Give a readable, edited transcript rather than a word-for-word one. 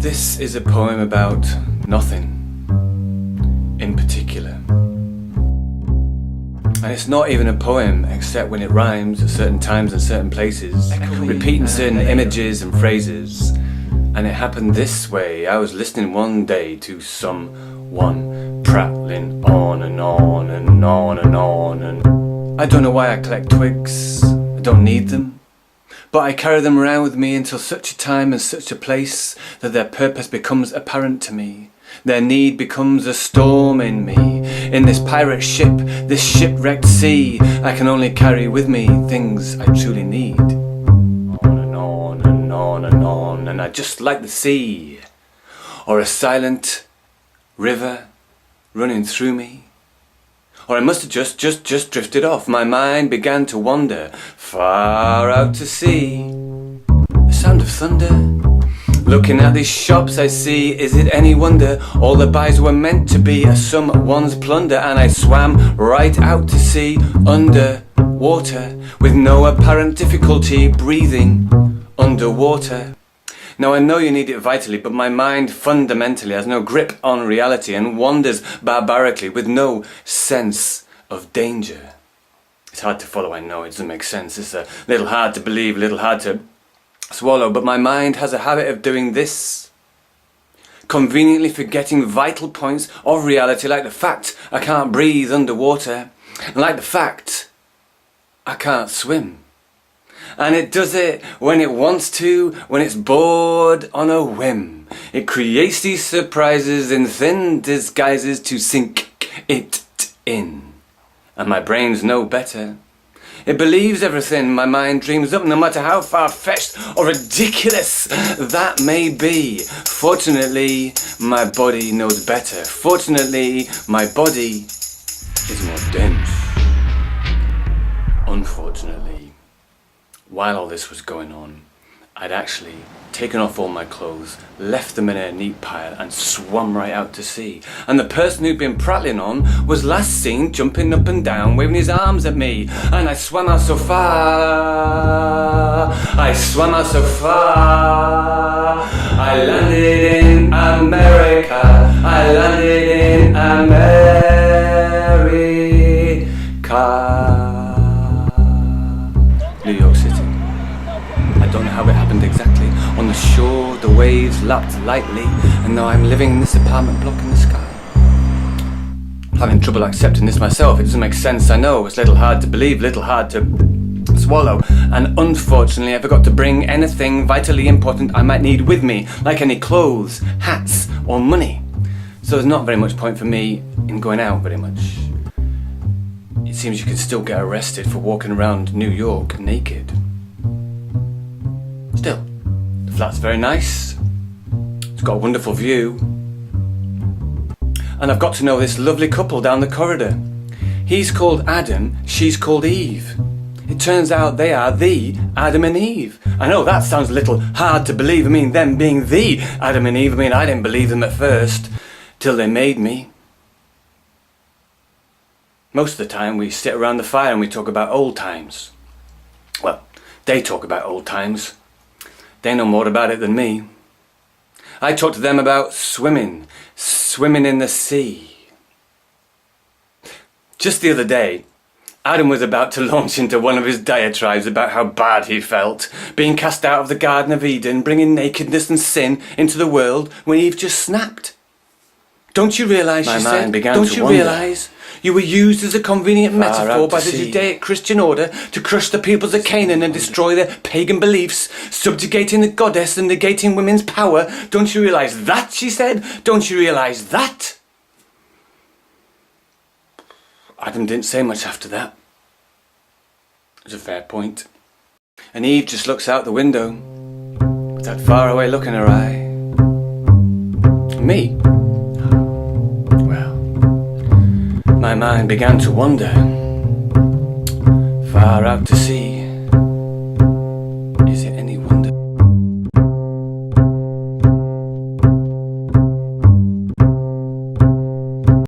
This is a poem about nothing in particular. And it's not even a poem except when it rhymes at certain times and certain places, repeating certain images and phrases. And it happened this way. I was listening one day to someone prattling on and on and on and on, and I don't know why I collect twigs. I don't need them. But I carry them around with me until such a time and such a place that their purpose becomes apparent to me. Their need becomes a storm in me. In this pirate ship, this shipwrecked sea, I can only carry with me things I truly need. On and on and on and on, and I just like the sea, or a silent river running through me. Or I must have just drifted off. My mind began to wander far out to sea. The sound of thunder. Looking at these shops I see, is it any wonder all the buys were meant to be a someone's plunder? And I swam right out to sea, under water, with no apparent difficulty breathing underwater. Now I know you need it vitally, but my mind fundamentally has no grip on reality and wanders barbarically with no sense of danger. It's hard to follow, I know, it doesn't make sense. It's a little hard to believe, a little hard to swallow, but my mind has a habit of doing this. Conveniently forgetting vital points of reality, like the fact I can't breathe underwater, and like the fact I can't swim. And it does it when it wants to, when it's bored on a whim. It creates these surprises in thin disguises to sink it in. And my brains know better. It believes everything my mind dreams up, no matter how far-fetched or ridiculous that may be. Fortunately, my body knows better. Fortunately, my body is more dense. Unfortunately, while all this was going on, I'd actually taken off all my clothes, left them in a neat pile and swum right out to sea. And the person who'd been prattling on was last seen jumping up and down, waving his arms at me. And I swam out so far, I swam out so far, I landed in America, I landed in America. New York City. I don't know how it happened exactly. On the shore, the waves lapped lightly, and now I'm living in this apartment block in the sky. I'm having trouble accepting this myself. It doesn't make sense, I know. It's a little hard to believe, a little hard to swallow. And unfortunately, I forgot to bring anything vitally important I might need with me, like any clothes, hats, or money. So there's not very much point for me in going out very much. It seems you can still get arrested for walking around New York naked. Still, the flat's very nice. It's got a wonderful view. And I've got to know this lovely couple down the corridor. He's called Adam, she's called Eve. It turns out they are the Adam and Eve. I know that sounds a little hard to believe. I mean, them being the Adam and Eve. I mean, I didn't believe them at first, till they made me. Most of the time we sit around the fire and we talk about old times. Well, they talk about old times. They know more about it than me. I talk to them about swimming in the sea. Just the other day, Adam was about to launch into one of his diatribes about how bad he felt, being cast out of the Garden of Eden, bringing nakedness and sin into the world, when Eve just snapped. Don't you realise, she said, don't you realise you were used as a convenient metaphor by the Judaic Christian order to crush the peoples of Canaan and destroy their pagan beliefs, subjugating the goddess and negating women's power? Don't you realise that, she said? Don't you realise that? Adam didn't say much after that. It was a fair point. And Eve just looks out the window with that faraway look in her eye. And me? Well, my mind began to wander far out to sea.